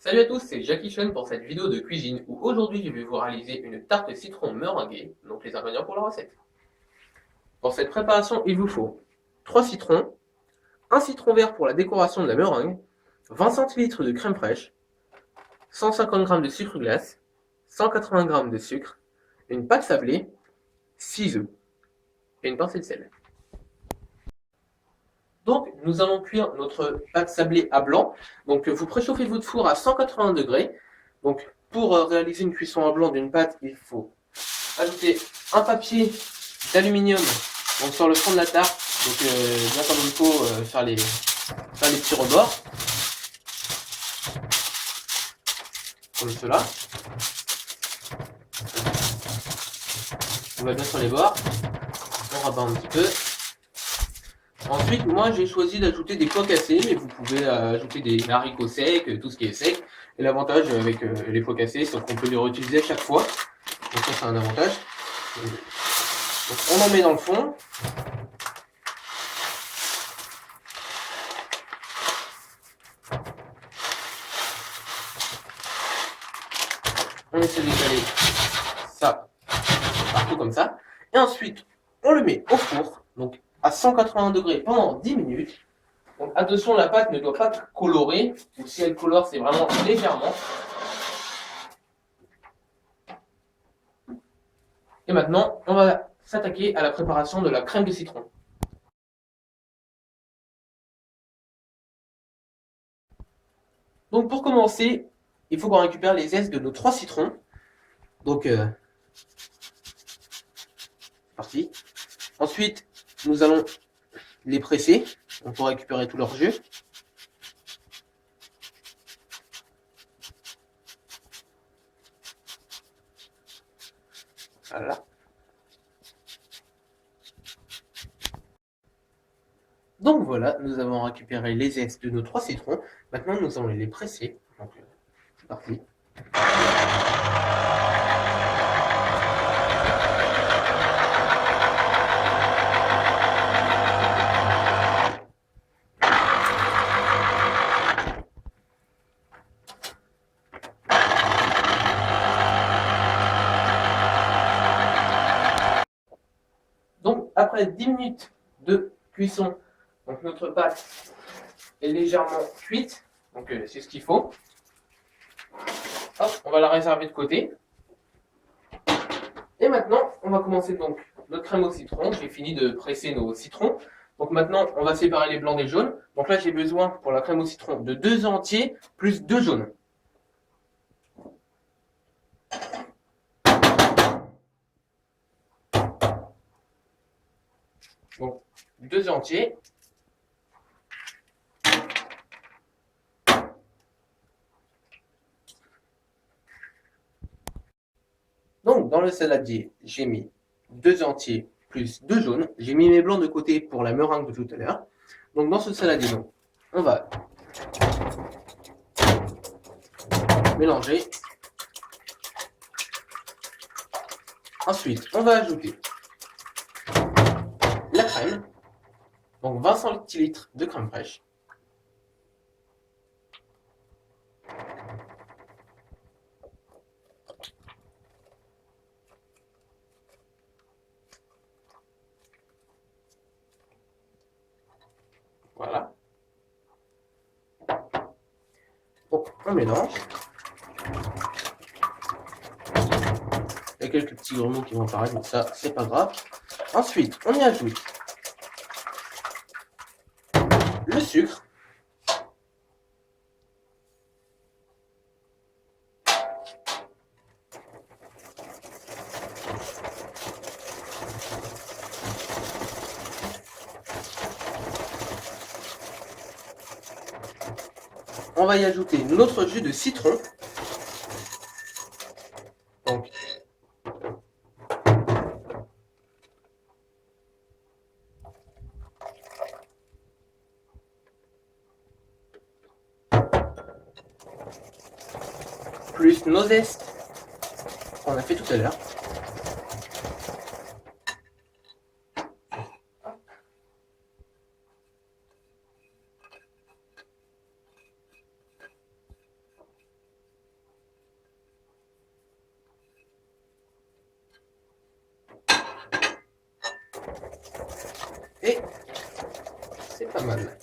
Salut à tous, c'est Jackie Chan pour cette vidéo de cuisine où aujourd'hui je vais vous réaliser une tarte citron meringuée, donc les ingrédients pour la recette. Pour cette préparation, il vous faut 3 citrons, un citron vert pour la décoration de la meringue, 20 centilitres de crème fraîche, 150 g de sucre glace, 180 g de sucre, une pâte sablée, 6 œufs et une pincée de sel. Donc nous allons cuire notre pâte sablée à blanc. Donc vous préchauffez votre four à 180 degrés. Donc pour réaliser une cuisson à blanc d'une pâte, il faut ajouter un papier d'aluminium sur le fond de la tarte, donc bien comme il faut faire les petits rebords, comme cela. On va bien sur les bords, on rabat un petit peu. Ensuite, moi j'ai choisi d'ajouter des pois cassés, mais vous pouvez ajouter des haricots secs, tout ce qui est sec. Et l'avantage avec les pois cassés, c'est qu'on peut les réutiliser à chaque fois. Donc ça c'est un avantage. Donc on en met dans le fond. On essaie d'étaler ça partout comme ça. Et ensuite, on le met au four, donc à 180 degrés pendant 10 minutes. Donc attention, la pâte ne doit pas colorer, ou si elle colore, c'est vraiment légèrement. Et maintenant, on va s'attaquer à la préparation de la crème de citron. Donc pour commencer, il faut qu'on récupère les zestes de nos 3 citrons. Donc, c'est parti. Ensuite, nous allons les presser pour récupérer tout leur jus. Voilà. Donc voilà, nous avons récupéré les zestes de nos 3 citrons. Maintenant, nous allons les presser. Donc, c'est parti. Donc après 10 minutes de cuisson, donc notre pâte est légèrement cuite. Donc c'est ce qu'il faut. Hop, on va la réserver de côté. Et maintenant, on va commencer donc notre crème au citron. J'ai fini de presser nos citrons. Donc maintenant, on va séparer les blancs des jaunes. Donc là, j'ai besoin pour la crème au citron de 2 œufs entiers plus 2 jaunes. Donc 2 œufs entiers. Donc dans le saladier, j'ai mis 2 œufs entiers plus 2 jaunes. J'ai mis mes blancs de côté pour la meringue de tout à l'heure. Donc dans ce saladier, donc, on va mélanger. Ensuite, on va ajouter la crème, donc 20 centilitres de crème fraîche. Voilà. Donc, on mélange. Il y a quelques petits grumeaux qui vont apparaître, mais ça, c'est pas grave. Ensuite, on y ajoute le sucre. On va y ajouter notre jus de citron. Donc, plus nos zestes qu'on a fait tout à l'heure. Et c'est pas mal.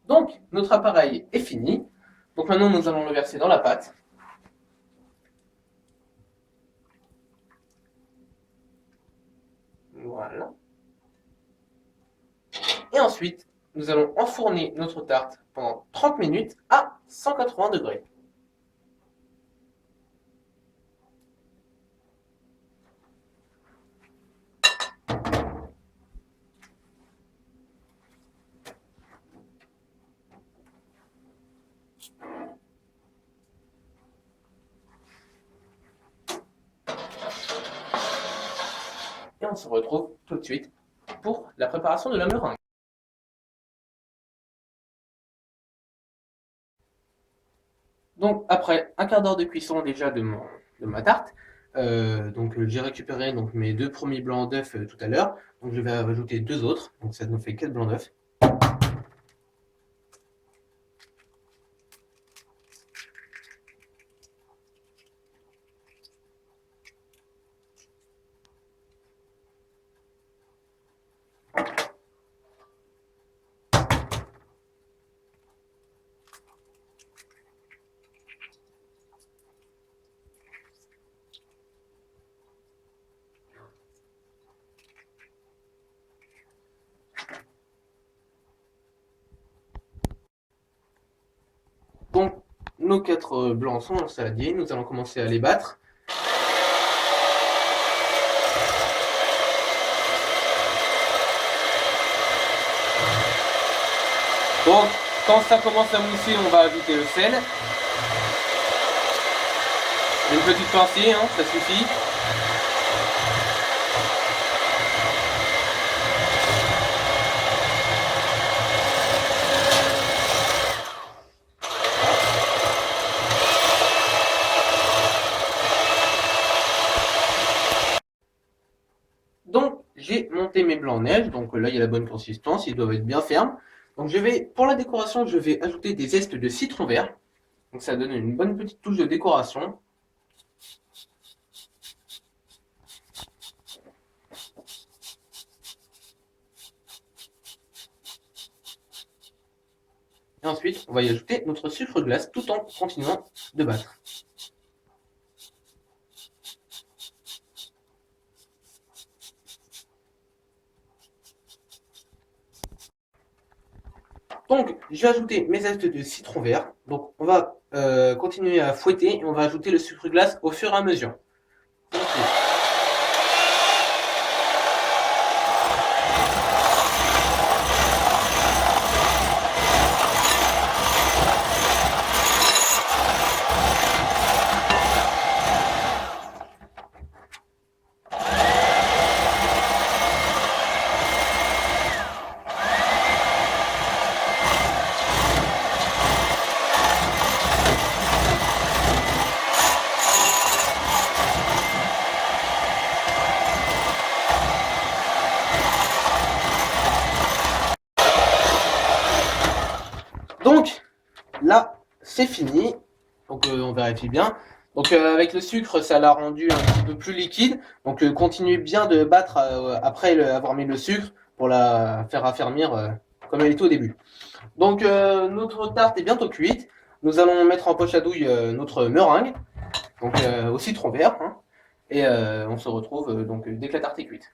Donc, notre appareil est fini. Donc maintenant, nous allons le verser dans la pâte. Voilà. Et ensuite, nous allons enfourner notre tarte pendant 30 minutes à 180 degrés. Et on se retrouve tout de suite pour la préparation de la meringue. Donc après un quart d'heure de cuisson déjà de ma tarte, j'ai récupéré donc, mes deux premiers blancs d'œufs tout à l'heure. Donc je vais rajouter deux autres, donc ça nous fait 4 blancs d'œufs. Donc nos 4 blancs sont saladiés, nous allons commencer à les battre. Donc quand ça commence à mousser, on va ajouter le sel. Une petite pincée, hein, ça suffit. Donc j'ai monté mes blancs en neige, donc là il y a la bonne consistance, ils doivent être bien fermes. Donc pour la décoration, je vais ajouter des zestes de citron vert. Donc ça donne une bonne petite touche de décoration. Et ensuite, on va y ajouter notre sucre glace tout en continuant de battre. Donc, j'ai ajouté mes zestes de citron vert. Donc, on va continuer à fouetter et on va ajouter le sucre glace au fur et à mesure. Donc, là, c'est fini. Donc, on vérifie bien. Donc, avec le sucre, ça l'a rendu un petit peu plus liquide. Donc, continuez bien de battre après avoir mis le sucre pour la faire affermir comme elle était au début. Donc, notre tarte est bientôt cuite. Nous allons mettre en poche à douille notre meringue, donc au citron vert. Hein, et on se retrouve donc dès que la tarte est cuite.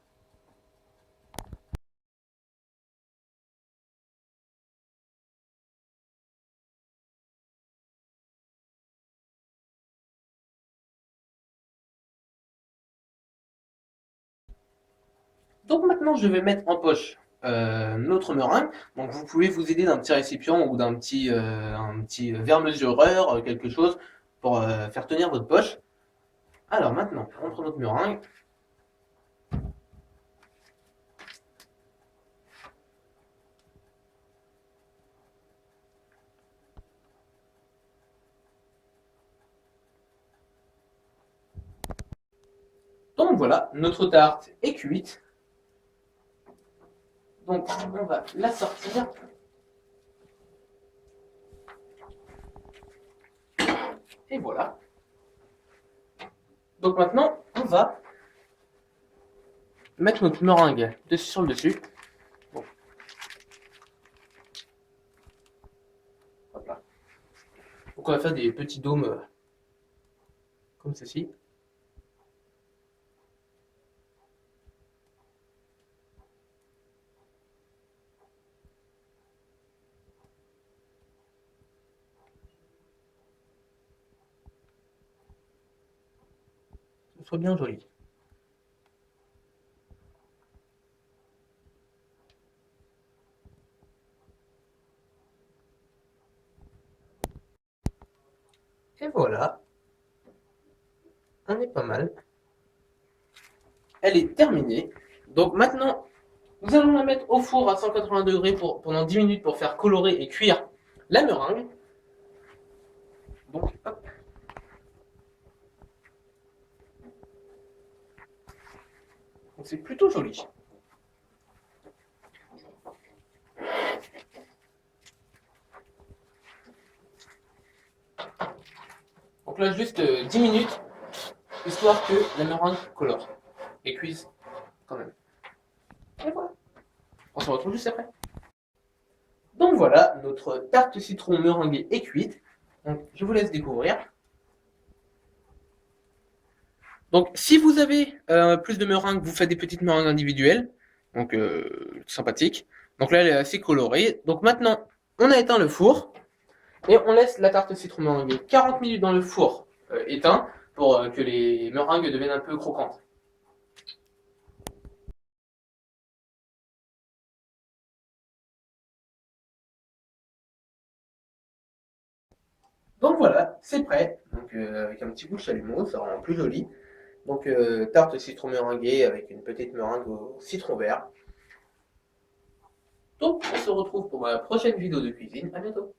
Donc maintenant, je vais mettre en poche notre meringue. Donc vous pouvez vous aider d'un petit récipient ou un petit verre mesureur, quelque chose pour faire tenir votre poche. Alors maintenant, on prend notre meringue. Donc voilà, notre tarte est cuite. Donc on va la sortir. Et voilà. Donc maintenant, on va mettre notre meringue dessus sur le dessus. Bon. Hop là. Donc on va faire des petits dômes comme ceci. Que ce soit bien joli. Et voilà. On est pas mal. Elle est terminée. Donc maintenant, nous allons la mettre au four à 180 degrés pendant 10 minutes pour faire colorer et cuire la meringue. Donc, hop. Donc c'est plutôt joli. Donc là, juste 10 minutes, histoire que la meringue colore et cuise quand même. Et voilà. On se retrouve juste après. Donc voilà, notre tarte citron meringuée est cuite. Donc je vous laisse découvrir. Donc si vous avez plus de meringue, vous faites des petites meringues individuelles. Donc sympathique. Donc là, elle est assez colorée. Donc maintenant, on a éteint le four. Et on laisse la tarte citron meringuée 40 minutes dans le four éteint pour que les meringues deviennent un peu croquantes. Donc voilà, c'est prêt. Donc avec un petit bout de chalumeau, ça rend plus joli. Donc tarte citron meringuée avec une petite meringue au citron vert. Donc on se retrouve pour ma prochaine vidéo de cuisine. À bientôt.